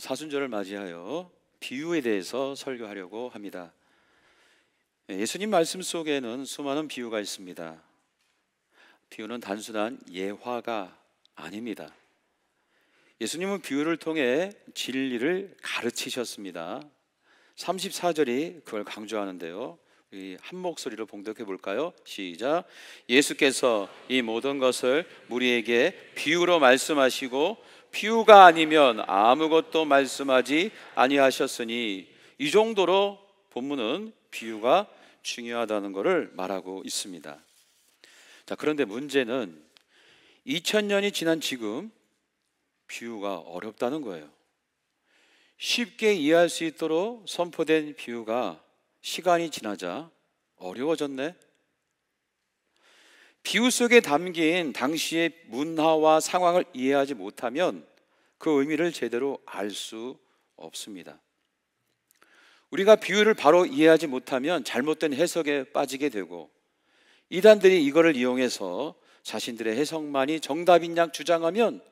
사순절을 맞이하여 비유에 대해서 설교하려고 합니다. 예수님 말씀 속에는 수많은 비유가 있습니다. 비유는 단순한 예화가 아닙니다. 예수님은 비유를 통해 진리를 가르치셨습니다. 34절이 그걸 강조하는데요, 우리 한 목소리로 봉독해 볼까요? 시작. 예수께서 이 모든 것을 우리에게 비유로 말씀하시고 비유가 아니면 아무것도 말씀하지 아니하셨으니, 이 정도로 본문은 비유가 중요하다는 것을 말하고 있습니다. 자, 그런데 문제는 2000년이 지난 지금 비유가 어렵다는 거예요. 쉽게 이해할 수 있도록 선포된 비유가 시간이 지나자 어려워졌네. 비유 속에 담긴 당시의 문화와 상황을 이해하지 못하면 그 의미를 제대로 알 수 없습니다. 우리가 비유를 바로 이해하지 못하면 잘못된 해석에 빠지게 되고, 이단들이 이거를 이용해서 자신들의 해석만이 정답인 양 주장하면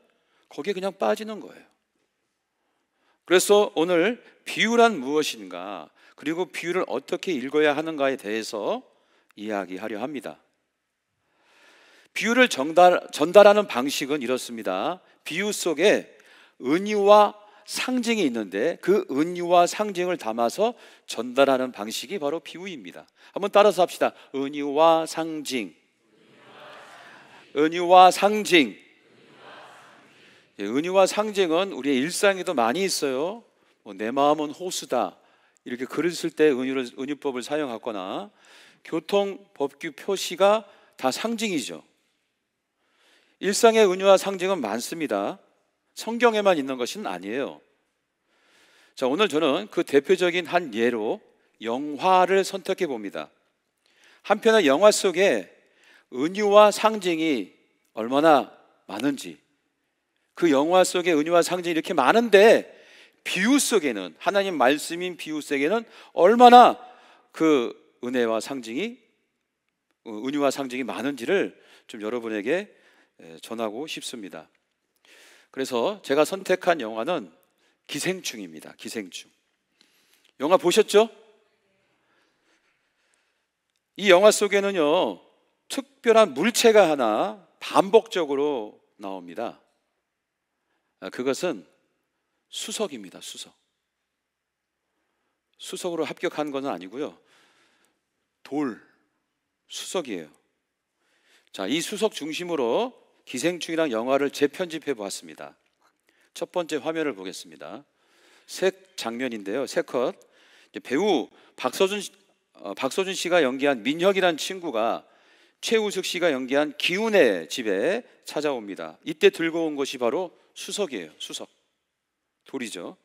거기에 그냥 빠지는 거예요. 그래서 오늘 비유란 무엇인가, 그리고 비유를 어떻게 읽어야 하는가에 대해서 이야기하려 합니다. 비유를 전달하는 방식은 이렇습니다. 비유 속에 은유와 상징이 있는데 그 은유와 상징을 담아서 전달하는 방식이 바로 비유입니다. 한번 따라서 합시다. 은유와 상징. 은유와 상징. 은유와 상징은 우리의 일상에도 많이 있어요. 내 마음은 호수다, 이렇게 글을 쓸 때 은유법을 사용하거나, 교통 법규 표시가 다 상징이죠. 일상의 은유와 상징은 많습니다. 성경에만 있는 것은 아니에요. 자, 오늘 저는 그 대표적인 한 예로 영화를 선택해 봅니다. 한편의 영화 속에 은유와 상징이 얼마나 많은지, 그 영화 속에 은유와 상징이 이렇게 많은데 비유 속에는, 하나님 말씀인 비유 속에는 얼마나 그 은유와 상징이 많은지를 좀 여러분에게 전하고 싶습니다. 그래서 제가 선택한 영화는 기생충입니다. 기생충. 영화 보셨죠? 이 영화 속에는요, 특별한 물체가 하나 반복적으로 나옵니다. 그것은 수석입니다. 수석으로 합격한 건 아니고요, 수석이에요. 자, 이 수석 중심으로 기생충이랑 영화를 재편집해 보았습니다. 첫 번째 화면을 보겠습니다. 새 장면인데요, 새 컷. 배우 박서준 씨가 연기한 민혁이란 친구가 최우숙 씨가 연기한 기훈의 집에 찾아옵니다. 이때 들고 온 것이 바로 수석이에요. 수석, 돌이죠.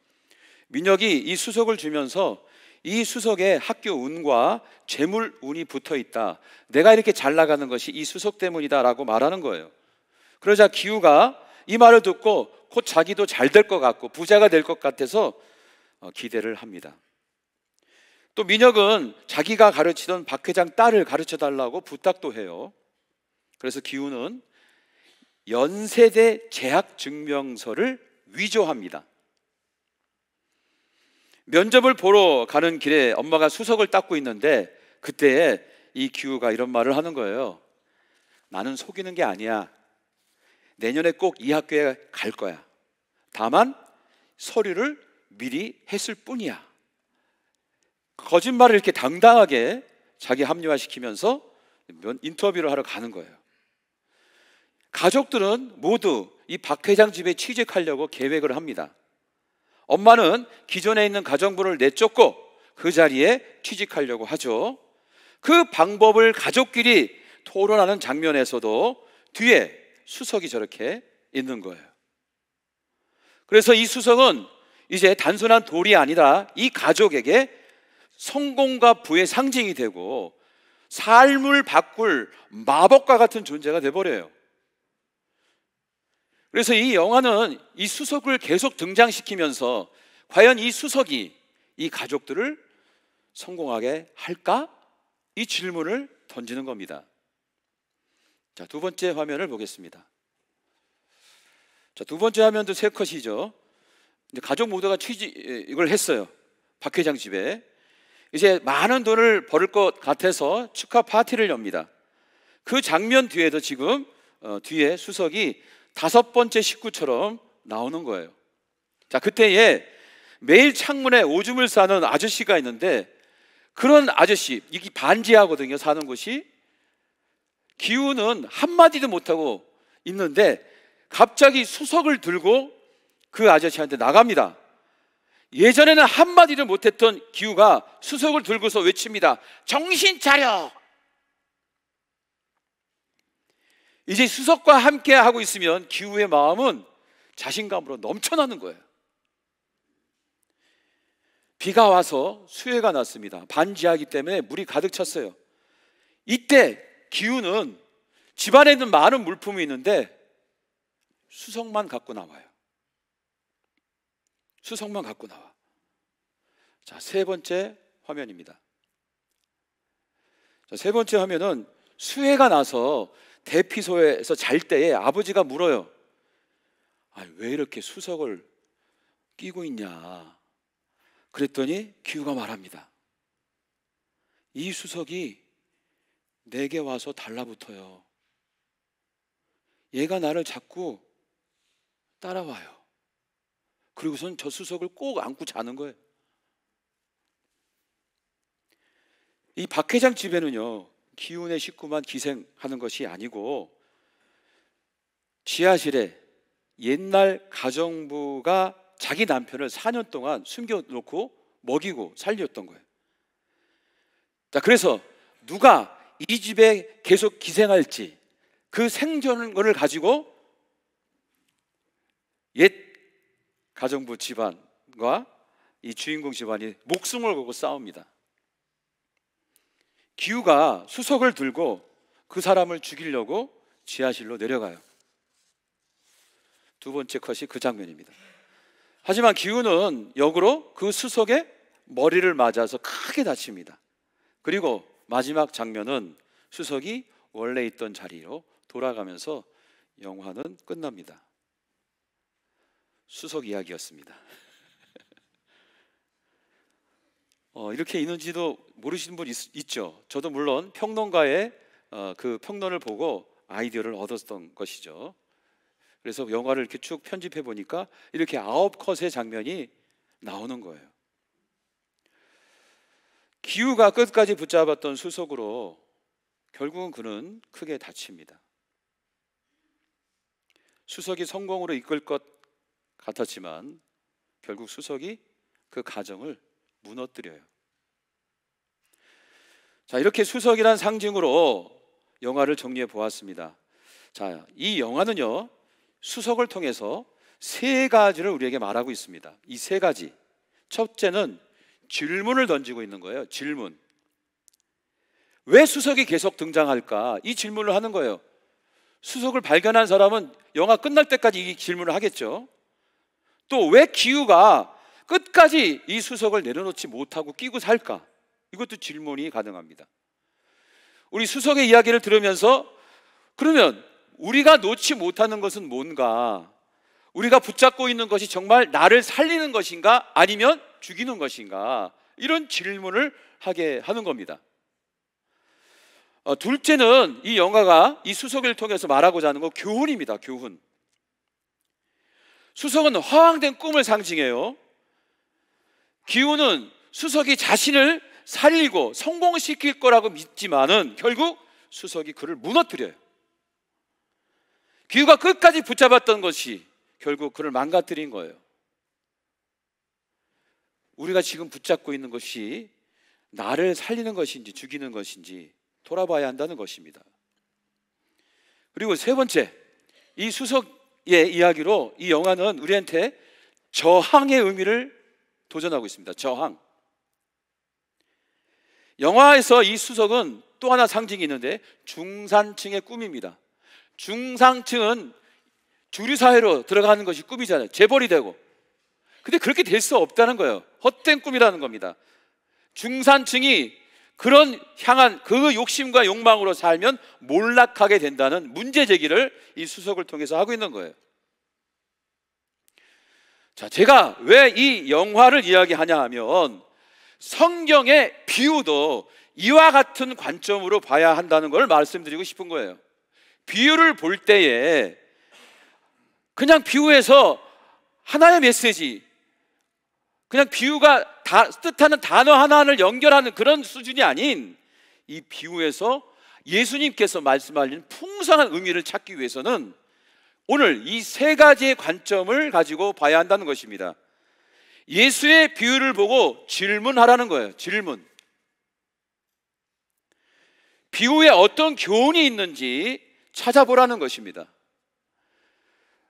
민혁이 이 수석을 주면서 이 수석에 학교 운과 재물 운이 붙어 있다, 내가 이렇게 잘 나가는 것이 이 수석 때문이다 라고 말하는 거예요. 그러자 기우가 이 말을 듣고 곧 자기도 잘 될 것 같고 부자가 될 것 같아서 기대를 합니다. 또 민혁은 자기가 가르치던 박 회장 딸을 가르쳐 달라고 부탁도 해요. 그래서 기우는 연세대 재학 증명서를 위조합니다. 면접을 보러 가는 길에 엄마가 수석을 닦고 있는데 그때 이 기우가 이런 말을 하는 거예요. 나는 속이는 게 아니야. 내년에 꼭 이 학교에 갈 거야. 다만 서류를 미리 했을 뿐이야. 거짓말을 이렇게 당당하게 자기 합리화시키면서 인터뷰를 하러 가는 거예요. 가족들은 모두 이 박 회장 집에 취직하려고 계획을 합니다. 엄마는 기존에 있는 가정부를 내쫓고 그 자리에 취직하려고 하죠. 그 방법을 가족끼리 토론하는 장면에서도 뒤에 수석이 저렇게 있는 거예요. 그래서 이 수석은 이제 단순한 돌이 아니라 이 가족에게 성공과 부의 상징이 되고 삶을 바꿀 마법과 같은 존재가 돼버려요. 그래서 이 영화는 이 수석을 계속 등장시키면서 과연 이 수석이 이 가족들을 성공하게 할까? 이 질문을 던지는 겁니다. 자, 두 번째 화면을 보겠습니다. 자, 두 번째 화면도 세 컷이죠. 이제 가족 모두가 이걸 했어요. 박 회장 집에. 이제 많은 돈을 벌을 것 같아서 축하 파티를 엽니다. 그 장면 뒤에도 지금 뒤에 수석이 5번째 식구처럼 나오는 거예요. 자, 그때에 매일 창문에 오줌을 싸는 아저씨가 있는데, 그런 아저씨, 이게 반지하거든요, 사는 곳이. 기우는 한마디도 못하고 있는데 갑자기 수석을 들고 그 아저씨한테 나갑니다. 예전에는 한마디도 못했던 기우가 수석을 들고서 외칩니다. 정신 차려! 이제 수석과 함께 하고 있으면 기우의 마음은 자신감으로 넘쳐나는 거예요. 비가 와서 수해가 났습니다. 반지하기 때문에 물이 가득 찼어요. 이때 기우는 집안에 있는 많은 물품이 있는데 수석만 갖고 나와요. 수석만 갖고 나와. 자, 3번째 화면입니다. 자, 3번째 화면은 수해가 나서 대피소에서 잘 때에 아버지가 물어요. 왜 이렇게 수석을 끼고 있냐? 그랬더니 기우가 말합니다. 이 수석이 내게 와서 달라붙어요. 얘가 나를 자꾸 따라와요. 그리고선 저 수석을 꼭 안고 자는 거예요. 이 박 회장 집에는요, 기훈의 식구만 기생하는 것이 아니고 지하실에 옛날 가정부가 자기 남편을 4년 동안 숨겨놓고 먹이고 살렸던 거예요. 자, 그래서 누가 이 집에 계속 기생할지 그 생존을 가지고 옛 가정부 집안과 이 주인공 집안이 목숨을 걸고 싸웁니다. 기우가 수석을 들고 그 사람을 죽이려고 지하실로 내려가요. 2번째 컷이 그 장면입니다. 하지만 기우는 역으로 그 수석의 머리를 맞아서 크게 다칩니다. 그리고 마지막 장면은 수석이 원래 있던 자리로 돌아가면서 영화는 끝납니다. 수석 이야기였습니다. 이렇게 있는지도 모르시는 분 있죠. 저도 물론 평론가의 그 평론을 보고 아이디어를 얻었던 것이죠. 그래서 영화를 이렇게 쭉 편집해 보니까 이렇게 9컷의 장면이 나오는 거예요. 기우가 끝까지 붙잡았던 수석으로 결국은 그는 크게 다칩니다. 수석이 성공으로 이끌 것 같았지만 결국 수석이 그 가정을 무너뜨려요. 자, 이렇게 수석이란 상징으로 영화를 정리해 보았습니다. 자, 이 영화는요, 수석을 통해서 3가지를 우리에게 말하고 있습니다. 이 3가지. 첫째는 질문을 던지고 있는 거예요. 질문. 왜 수석이 계속 등장할까? 이 질문을 하는 거예요. 수석을 발견한 사람은 영화 끝날 때까지 이 질문을 하겠죠. 또 왜 기우가 끝까지 이 수석을 내려놓지 못하고 끼고 살까? 이것도 질문이 가능합니다. 우리 수석의 이야기를 들으면서 그러면 우리가 놓지 못하는 것은 뭔가? 우리가 붙잡고 있는 것이 정말 나를 살리는 것인가? 아니면 죽이는 것인가? 이런 질문을 하게 하는 겁니다. 둘째는 이 영화가 이 수석을 통해서 말하고자 하는 거 교훈입니다. 교훈. 수석은 허황된 꿈을 상징해요. 기우는 수석이 자신을 살리고 성공시킬 거라고 믿지만은 결국 수석이 그를 무너뜨려요. 기우가 끝까지 붙잡았던 것이 결국 그를 망가뜨린 거예요. 우리가 지금 붙잡고 있는 것이 나를 살리는 것인지 죽이는 것인지 돌아봐야 한다는 것입니다. 그리고 3번째, 이 수석의 이야기로 이 영화는 우리한테 저항의 의미를 도전하고 있습니다. 저항. 영화에서 이 수석은 또 하나 상징이 있는데 중산층의 꿈입니다. 중상층은 주류사회로 들어가는 것이 꿈이잖아요. 재벌이 되고. 근데 그렇게 될 수 없다는 거예요. 헛된 꿈이라는 겁니다. 중산층이 그런 향한 그 욕심과 욕망으로 살면 몰락하게 된다는 문제 제기를 이 수석을 통해서 하고 있는 거예요. 자, 제가 왜 이 영화를 이야기하냐 하면 성경의 비유도 이와 같은 관점으로 봐야 한다는 걸 말씀드리고 싶은 거예요. 비유를 볼 때에 그냥 비유해서 하나의 메시지, 그냥 비유가 뜻하는 단어 하나를 연결하는 그런 수준이 아닌, 이 비유에서 예수님께서 말씀하신 풍성한 의미를 찾기 위해서는 오늘 이 세 가지의 관점을 가지고 봐야 한다는 것입니다. 예수의 비유를 보고 질문하라는 거예요. 질문. 비유에 어떤 교훈이 있는지 찾아보라는 것입니다.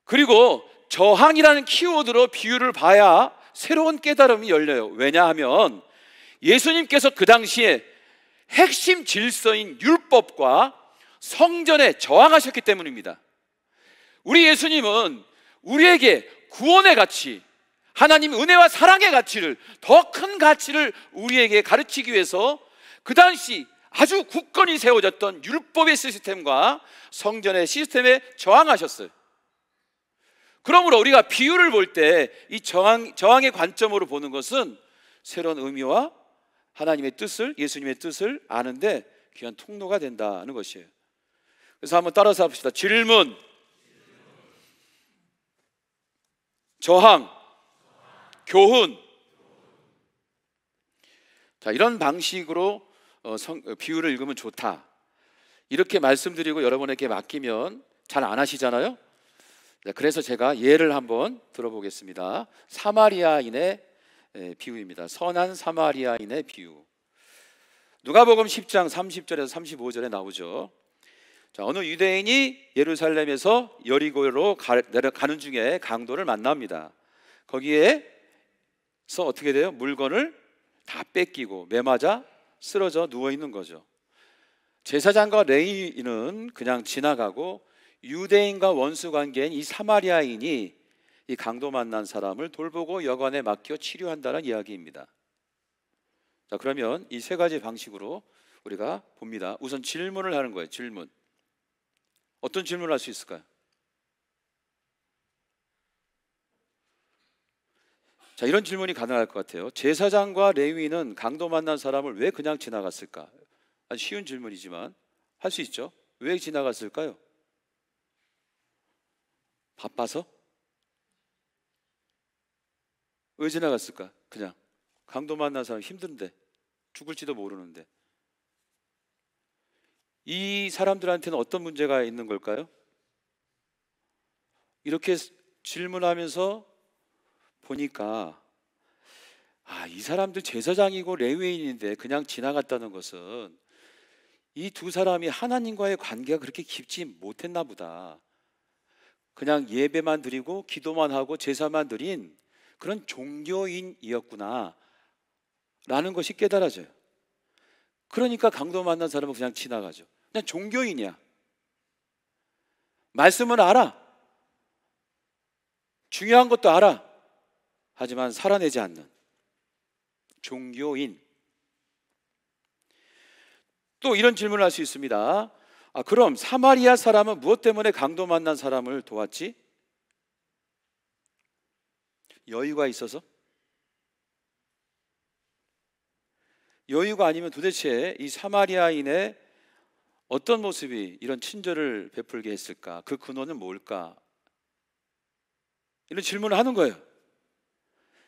그리고 저항이라는 키워드로 비유를 봐야 새로운 깨달음이 열려요. 왜냐하면 예수님께서 그 당시에 핵심 질서인 율법과 성전에 저항하셨기 때문입니다. 우리 예수님은 우리에게 구원의 가치, 하나님 은혜와 사랑의 가치를, 더 큰 가치를 우리에게 가르치기 위해서 그 당시 아주 굳건히 세워졌던 율법의 시스템과 성전의 시스템에 저항하셨어요. 그러므로 우리가 비유를 볼 때 이 저항의 관점으로 보는 것은 새로운 의미와 하나님의 뜻을, 예수님의 뜻을 아는데 귀한 통로가 된다는 것이에요. 그래서 한번 따라서 합시다. 질문, 저항, 교훈. 자, 이런 방식으로 비유를 읽으면 좋다, 이렇게 말씀드리고 여러분에게 맡기면 잘 안 하시잖아요. 그래서 제가 예를 한번 들어보겠습니다. 사마리아인의 비유입니다. 선한 사마리아인의 비유. 누가복음 10장 30절에서 35절에 나오죠. 자, 어느 유대인이 예루살렘에서 여리고로 내려가는 중에 강도를 만납니다. 거기에서 어떻게 돼요? 물건을 다 뺏기고 매맞아 쓰러져 누워 있는 거죠. 제사장과 레위인은 그냥 지나가고 유대인과 원수 관계인 이 사마리아인이 이 강도 만난 사람을 돌보고 여관에 맡겨 치료한다는 이야기입니다. 자, 그러면 이 세 가지 방식으로 우리가 봅니다. 우선 질문을 하는 거예요. 질문. 어떤 질문을 할 수 있을까요? 자, 이런 질문이 가능할 것 같아요. 제사장과 레위인은 강도 만난 사람을 왜 그냥 지나갔을까? 아주 쉬운 질문이지만 할 수 있죠. 왜 지나갔을까요? 바빠서? 왜 지나갔을까? 그냥 강도 만난 사람 힘든데, 죽을지도 모르는데. 이 사람들한테는 어떤 문제가 있는 걸까요? 이렇게 질문하면서 보니까 이 사람들 제사장이고 레위인인데 그냥 지나갔다는 것은 이 두 사람이 하나님과의 관계가 그렇게 깊지 못했나 보다. 그냥 예배만 드리고 기도만 하고 제사만 드린 그런 종교인이었구나 라는 것이 깨달아져요. 그러니까 강도 만난 사람은 그냥 지나가죠. 그냥 종교인이야. 말씀은 알아. 중요한 것도 알아. 하지만 살아내지 않는 종교인. 또 이런 질문을 할 수 있습니다. 그럼 사마리아 사람은 무엇 때문에 강도 만난 사람을 도왔지? 여유가 있어서? 여유가 아니면 도대체 이 사마리아인의 어떤 모습이 이런 친절을 베풀게 했을까? 그 근원은 뭘까? 이런 질문을 하는 거예요.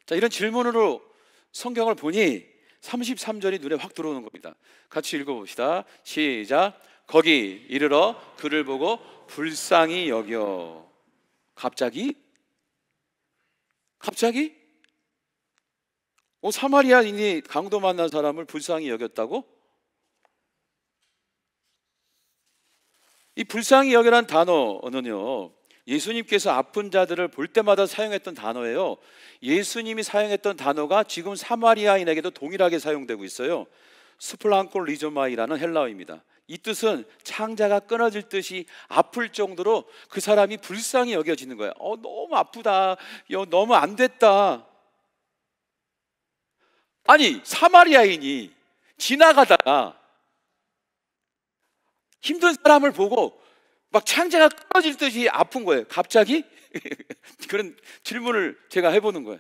자, 이런 질문으로 성경을 보니 33절이 눈에 확 들어오는 겁니다. 같이 읽어봅시다. 시작. 거기 이르러 그를 보고 불쌍히 여겨. 갑자기? 사마리아인이 강도 만난 사람을 불쌍히 여겼다고? 이 불쌍히 여겨라는 단어는요, 예수님께서 아픈 자들을 볼 때마다 사용했던 단어예요. 예수님이 사용했던 단어가 지금 사마리아인에게도 동일하게 사용되고 있어요. 스플랑콜 리조마이라는 헬라어입니다. 이 뜻은 창자가 끊어질 듯이 아플 정도로 그 사람이 불쌍히 여겨지는 거예요. 너무 아프다. 너무 안 됐다. 아니, 사마리아인이 지나가다가 힘든 사람을 보고 막 창자가 끊어질 듯이 아픈 거예요. 갑자기? 그런 질문을 제가 해보는 거예요.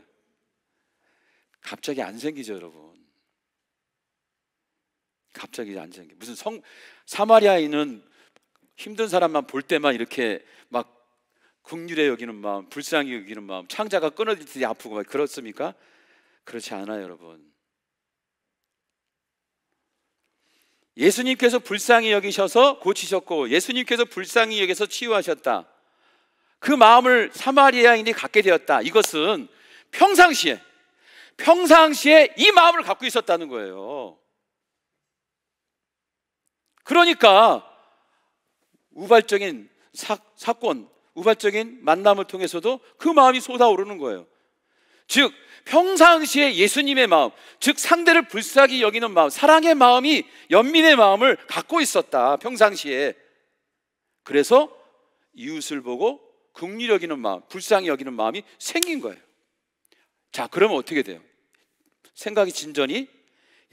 갑자기 안 생기죠, 여러분. 갑자기 안 생겨. 무슨 사마리아인은 힘든 사람만 볼 때만 이렇게 막 긍휼히 여기는 마음, 불쌍히 여기는 마음, 창자가 끊어질 때 아프고 막 그렇습니까? 그렇지 않아요, 여러분. 예수님께서 불쌍히 여기셔서 고치셨고, 예수님께서 불쌍히 여기서 치유하셨다. 그 마음을 사마리아인이 갖게 되었다. 이것은 평상시에 이 마음을 갖고 있었다는 거예요. 그러니까 우발적인 사건, 우발적인 만남을 통해서도 그 마음이 쏟아오르는 거예요. 즉 평상시에 예수님의 마음, 즉 상대를 불쌍히 여기는 마음, 사랑의 마음이, 연민의 마음을 갖고 있었다, 평상시에. 그래서 이웃을 보고 긍휼히 여기는 마음, 불쌍히 여기는 마음이 생긴 거예요. 자, 그러면 어떻게 돼요? 생각이 진전이,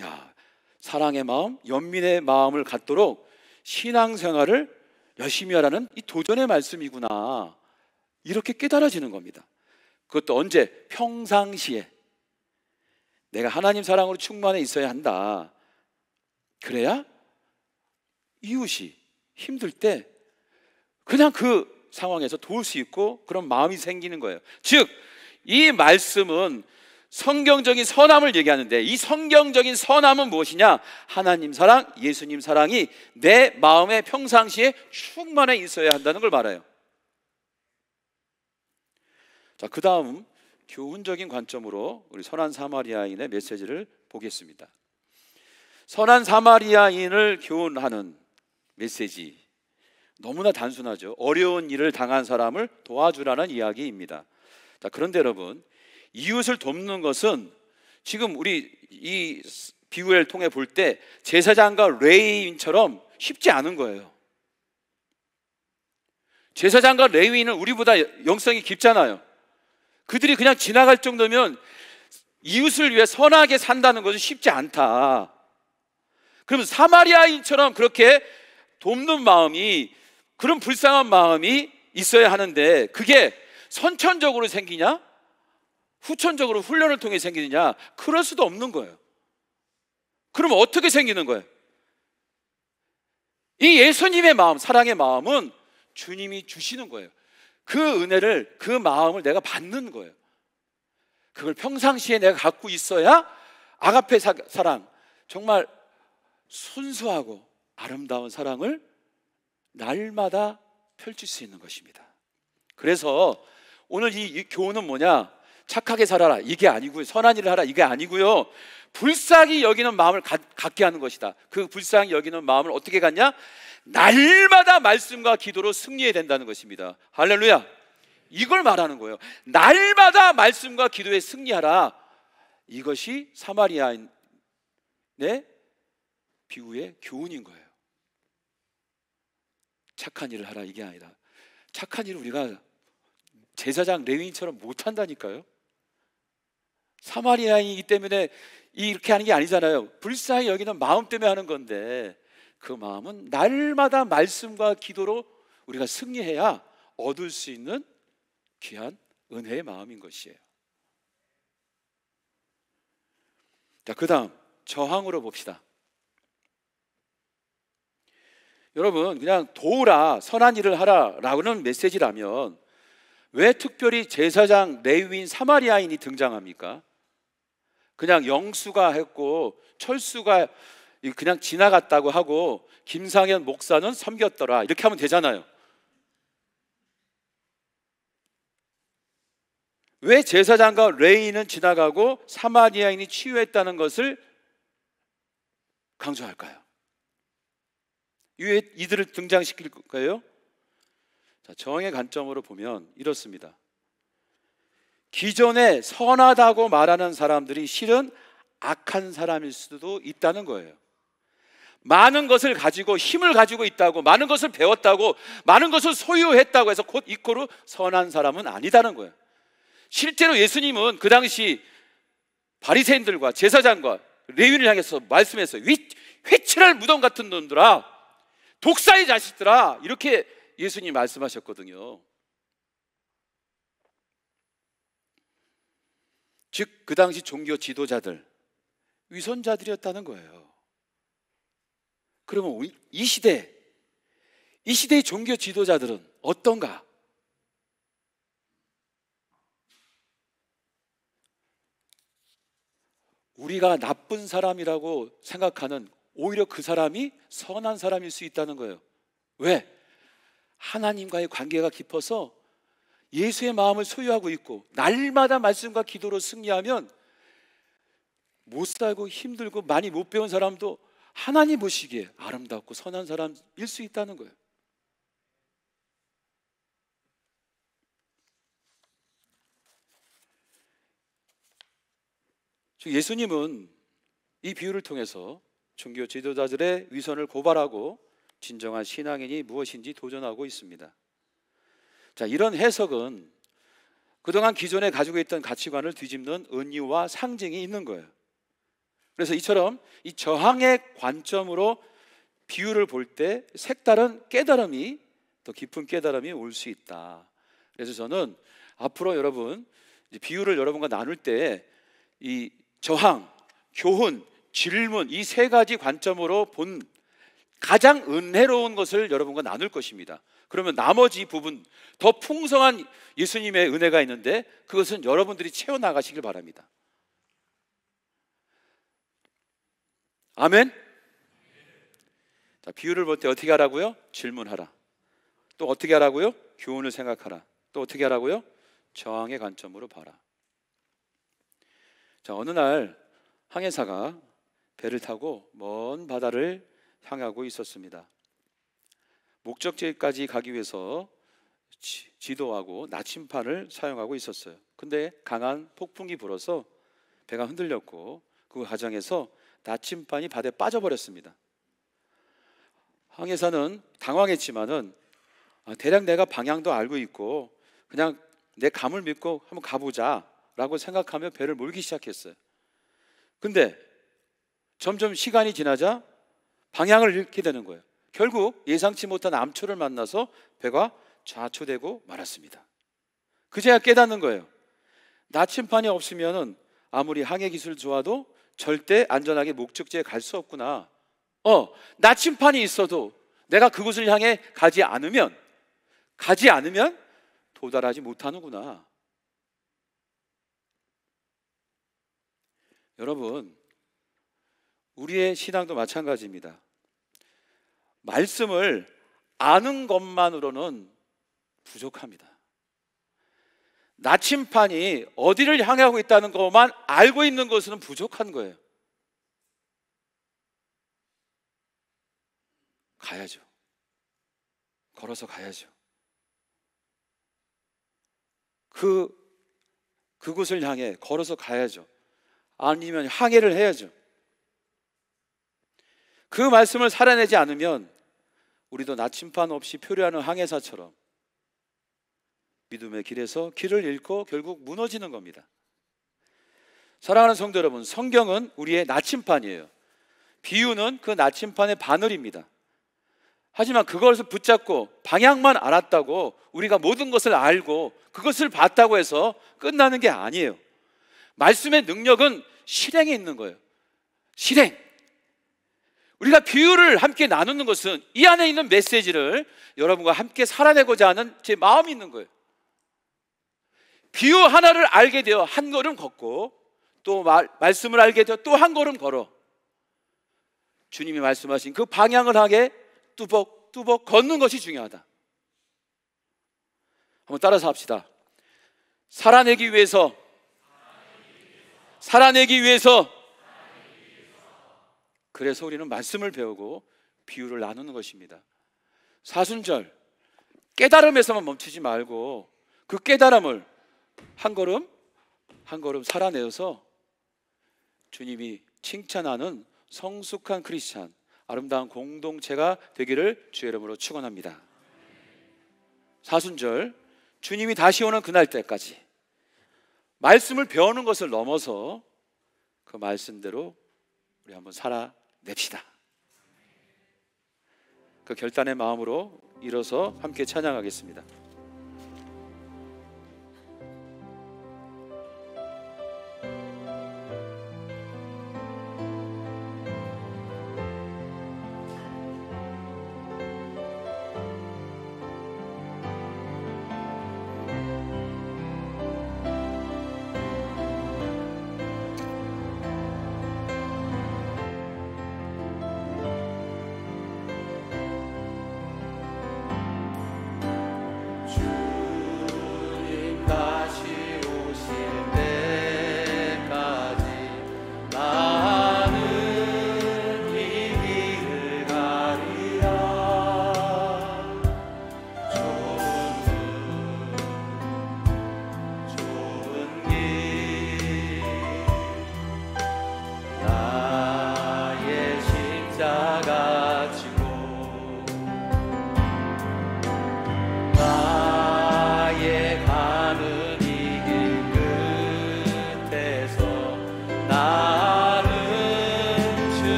야, 사랑의 마음, 연민의 마음을 갖도록 신앙생활을 열심히 하라는 이 도전의 말씀이구나, 이렇게 깨달아지는 겁니다. 그것도 언제? 평상시에 내가 하나님 사랑으로 충만해 있어야 한다. 그래야 이웃이 힘들 때 그냥 그 상황에서 도울 수 있고 그런 마음이 생기는 거예요. 즉 이 말씀은 성경적인 선함을 얘기하는데, 이 성경적인 선함은 무엇이냐? 하나님 사랑, 예수님 사랑이 내 마음에 평상시에 충만해 있어야 한다는 걸 말해요. 자, 그 다음 교훈적인 관점으로 우리 선한 사마리아인의 메시지를 보겠습니다. 선한 사마리아인을 교훈하는 메시지, 너무나 단순하죠. 어려운 일을 당한 사람을 도와주라는 이야기입니다. 자, 그런데 여러분, 이웃을 돕는 것은 지금 우리 이 비유를 통해 볼 때 제사장과 레위인처럼 쉽지 않은 거예요. 제사장과 레위인은 우리보다 영성이 깊잖아요. 그들이 그냥 지나갈 정도면 이웃을 위해 선하게 산다는 것은 쉽지 않다. 그러면 사마리아인처럼 그렇게 돕는 마음이, 그런 불쌍한 마음이 있어야 하는데, 그게 선천적으로 생기냐? 후천적으로 훈련을 통해 생기느냐? 그럴 수도 없는 거예요. 그럼 어떻게 생기는 거예요? 이 예수님의 마음, 사랑의 마음은 주님이 주시는 거예요. 그 은혜를, 그 마음을 내가 받는 거예요. 그걸 평상시에 내가 갖고 있어야 아가페 사랑, 정말 순수하고 아름다운 사랑을 날마다 펼칠 수 있는 것입니다. 그래서 오늘 이 교훈은 뭐냐? 착하게 살아라, 이게 아니고요. 선한 일을 하라, 이게 아니고요. 불쌍히 여기는 마음을 갖게 하는 것이다. 그 불쌍히 여기는 마음을 어떻게 갖냐? 날마다 말씀과 기도로 승리해야 된다는 것입니다. 할렐루야. 이걸 말하는 거예요. 날마다 말씀과 기도에 승리하라. 이것이 사마리아인의 비유의 교훈인 거예요. 착한 일을 하라, 이게 아니라 착한 일을 우리가 제사장 레위인처럼 못한다니까요. 사마리아인이기 때문에 이렇게 하는 게 아니잖아요. 불쌍히 여기는 마음 때문에 하는 건데, 그 마음은 날마다 말씀과 기도로 우리가 승리해야 얻을 수 있는 귀한 은혜의 마음인 것이에요. 자, 그 다음 저항으로 봅시다. 여러분, 그냥 도우라, 선한 일을 하라 라고는 메시지라면 왜 특별히 제사장, 레위인, 사마리아인이 등장합니까? 그냥 영수가 했고 철수가 그냥 지나갔다고 하고 김상현 목사는 섬겼더라, 이렇게 하면 되잖아요. 왜 제사장과 레위인은 지나가고 사마리아인이 치유했다는 것을 강조할까요? 왜 이들을 등장시킬 거예요? 자, 정의 관점으로 보면 이렇습니다. 기존에 선하다고 말하는 사람들이 실은 악한 사람일 수도 있다는 거예요. 많은 것을 가지고, 힘을 가지고 있다고, 많은 것을 배웠다고, 많은 것을 소유했다고 해서 곧 이코로 선한 사람은 아니다는 거예요. 실제로 예수님은 그 당시 바리새인들과 제사장과 레위인을 향해서 말씀했어요. 회칠할 무덤 같은 놈들아, 독사의 자식들아, 이렇게 예수님이 말씀하셨거든요. 즉 그 당시 종교 지도자들, 위선자들이었다는 거예요. 그러면 이 시대의 종교 지도자들은 어떤가? 우리가 나쁜 사람이라고 생각하는 오히려 그 사람이 선한 사람일 수 있다는 거예요. 왜? 하나님과의 관계가 깊어서 예수의 마음을 소유하고 있고 날마다 말씀과 기도로 승리하면 못 살고 힘들고 많이 못 배운 사람도 하나님 보시기에 아름답고 선한 사람일 수 있다는 거예요. 예수님은 이 비유를 통해서 종교 지도자들의 위선을 고발하고 진정한 신앙인이 무엇인지 도전하고 있습니다. 자, 이런 해석은 그동안 기존에 가지고 있던 가치관을 뒤집는 은유와 상징이 있는 거예요. 그래서 이처럼 이 저항의 관점으로 비유를 볼 때 색다른 깨달음이, 더 깊은 깨달음이 올 수 있다. 그래서 저는 앞으로 여러분 비유를 여러분과 나눌 때 이 저항, 교훈, 질문 이 세 가지 관점으로 본 가장 은혜로운 것을 여러분과 나눌 것입니다. 그러면 나머지 부분, 더 풍성한 예수님의 은혜가 있는데 그것은 여러분들이 채워나가시길 바랍니다. 아멘? 자, 비유를 볼 때 어떻게 하라고요? 질문하라. 또 어떻게 하라고요? 교훈을 생각하라. 또 어떻게 하라고요? 저항의 관점으로 봐라. 자, 어느 날 항해사가 배를 타고 먼 바다를 향하고 있었습니다. 목적지까지 가기 위해서 지도하고 나침판을 사용하고 있었어요. 근데 강한 폭풍이 불어서 배가 흔들렸고 그 과정에서 나침판이 바다에 빠져버렸습니다. 항해사는 당황했지만은 대략 내가 방향도 알고 있고 그냥 내 감을 믿고 한번 가보자 라고 생각하며 배를 몰기 시작했어요. 근데 점점 시간이 지나자 방향을 잃게 되는 거예요. 결국 예상치 못한 암초를 만나서 배가 좌초되고 말았습니다. 그제야 깨닫는 거예요. 나침판이 없으면 아무리 항해 기술 좋아도 절대 안전하게 목적지에 갈 수 없구나. 나침판이 있어도 내가 그곳을 향해 가지 않으면 도달하지 못하는구나. 여러분, 우리의 신앙도 마찬가지입니다. 말씀을 아는 것만으로는 부족합니다. 나침판이 어디를 향하고 있다는 것만 알고 있는 것은 부족한 거예요. 가야죠. 걸어서 가야죠. 그곳을 향해 걸어서 가야죠. 아니면 항해를 해야죠. 그 말씀을 살아내지 않으면 우리도 나침판 없이 표류하는 항해사처럼 믿음의 길에서 길을 잃고 결국 무너지는 겁니다. 사랑하는 성도 여러분, 성경은 우리의 나침판이에요. 비유는 그 나침판의 바늘입니다. 하지만 그것을 붙잡고 방향만 알았다고 우리가 모든 것을 알고 그것을 봤다고 해서 끝나는 게 아니에요. 말씀의 능력은 실행에 있는 거예요. 실행. 우리가 비유를 함께 나누는 것은 이 안에 있는 메시지를 여러분과 함께 살아내고자 하는 제 마음이 있는 거예요. 비유 하나를 알게 되어 한 걸음 걷고 또 말씀을 알게 되어 또 한 걸음 걸어 주님이 말씀하신 그 방향을 향해 뚜벅뚜벅 걷는 것이 중요하다. 한번 따라서 합시다. 살아내기 위해서 그래서 우리는 말씀을 배우고 비유를 나누는 것입니다. 사순절 깨달음에서만 멈추지 말고 그 깨달음을 한 걸음 한 걸음 살아내어서 주님이 칭찬하는 성숙한 크리스찬, 아름다운 공동체가 되기를 주의 이름으로 축원합니다. 사순절 주님이 다시 오는 그날 때까지 말씀을 배우는 것을 넘어서 그 말씀대로 우리 한번 살아냅시다. 그 결단의 마음으로 일어서 함께 찬양하겠습니다.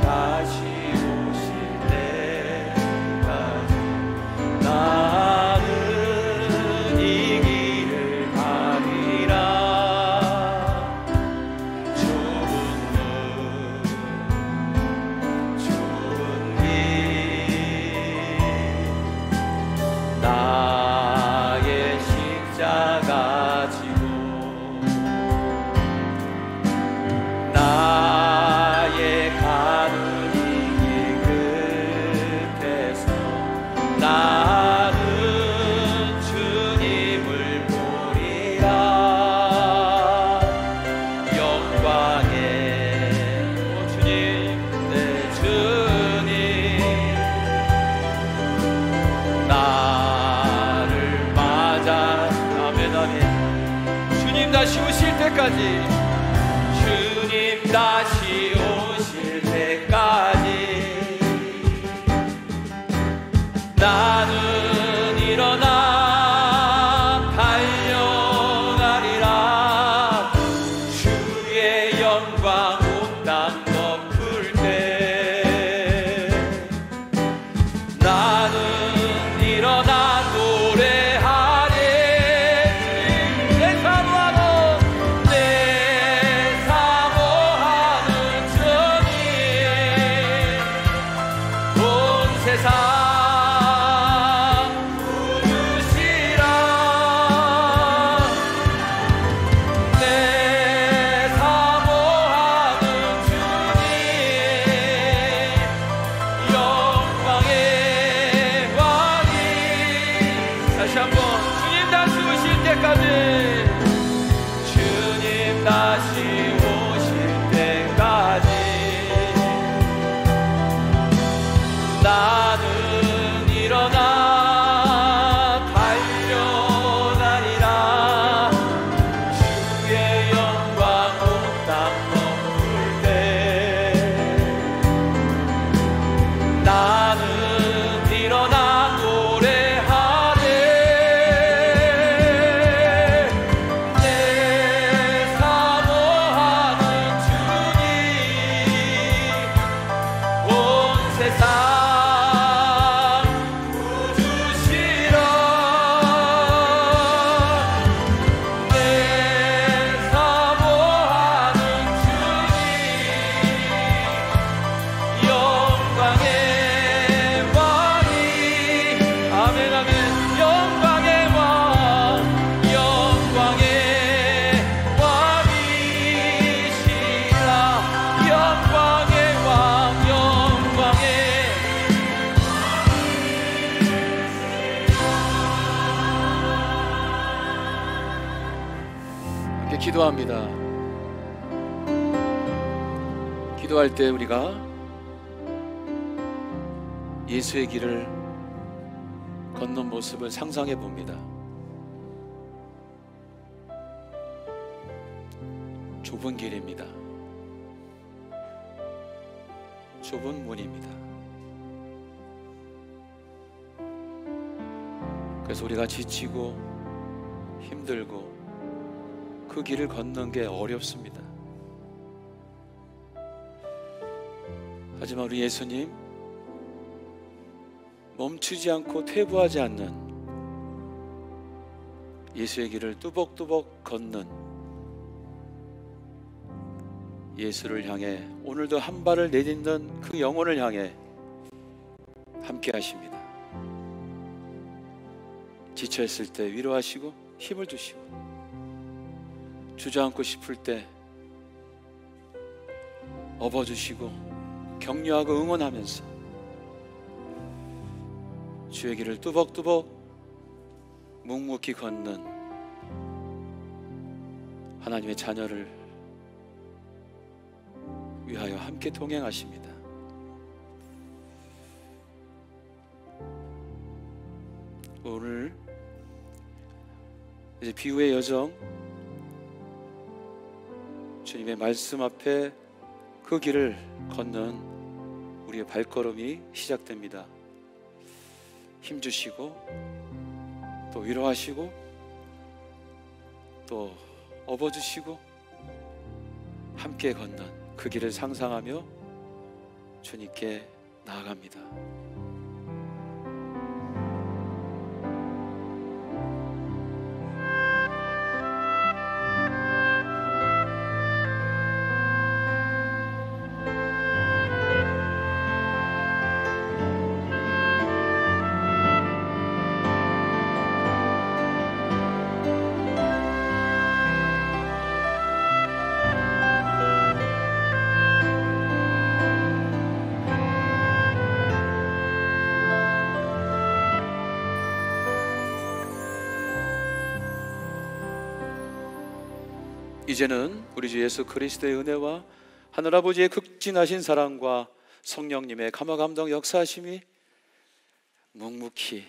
다시 오실 때까지 나는 이 길을 가리라. 좁은 길 나의 십자가 지고 나의 가는 이 길 끝에서 나는 주님을 보리라. 영광의 주님, 내 주님 나를 맞아. 아멘 아멘. 주님 다시 오실 때까지, 주님 다시 오실 때까지 나는 일어나 달려가리라. 주의 영광 온 땅 덮을 때 나는 일어나 노래하리. 내 사모하는 주님, 온 세상 부르시라. 내 사모하는 주님, 영광의 왕이. 다시 한번, 주님 다시 오실 때까지, 주님 다시 오실 때까지 나는 일어나 달려가리라. 주의 영광 온 땅 덮을 때 나는 일어나 노래하리. 내 사모하는 주님, 온 세상 부르시라. 내 사모하는 주님, 영광의 왕이. 아멘 아멘. 영광의 왕, 영광의 왕이시라. 영광의 왕, 영광의. 함께 기도합니다. 기도할 때 우리가 예수의 길을 걷는 모습을 상상해 봅니다. 좁은 길입니다. 좁은 문입니다. 그래서 우리가 지치고 힘들고 그 길을 걷는 게 어렵습니다. 하지만 우리 예수님, 멈추지 않고 퇴보하지 않는 예수의 길을 뚜벅뚜벅 걷는 예수를 향해 오늘도 한 발을 내딛는 그 영혼을 향해 함께 하십니다. 지쳐있을 때 위로하시고 힘을 주시고, 주저앉고 싶을 때 업어주시고 격려하고 응원하면서 주의 길을 뚜벅뚜벅 묵묵히 걷는 하나님의 자녀를 위하여 함께 동행하십니다. 오늘 이제 비유의 여정, 주님의 말씀 앞에 그 길을 걷는 우리의 발걸음이 시작됩니다. 힘주시고 또 위로하시고 또 업어주시고 함께 걷는 그 길을 상상하며 주님께 나아갑니다. 이제는 우리 주 예수 그리스도의 은혜와 하늘아버지의 극진하신 사랑과 성령님의 감화감동 역사하심이 묵묵히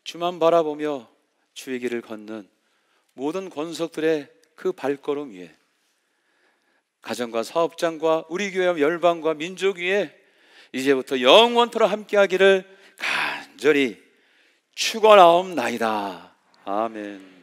주만 바라보며 주의 길을 걷는 모든 권속들의 그 발걸음 위에, 가정과 사업장과 우리 교회 열방과 민족 위에 이제부터 영원토록 함께하기를 간절히 축원하옵나이다. 아멘.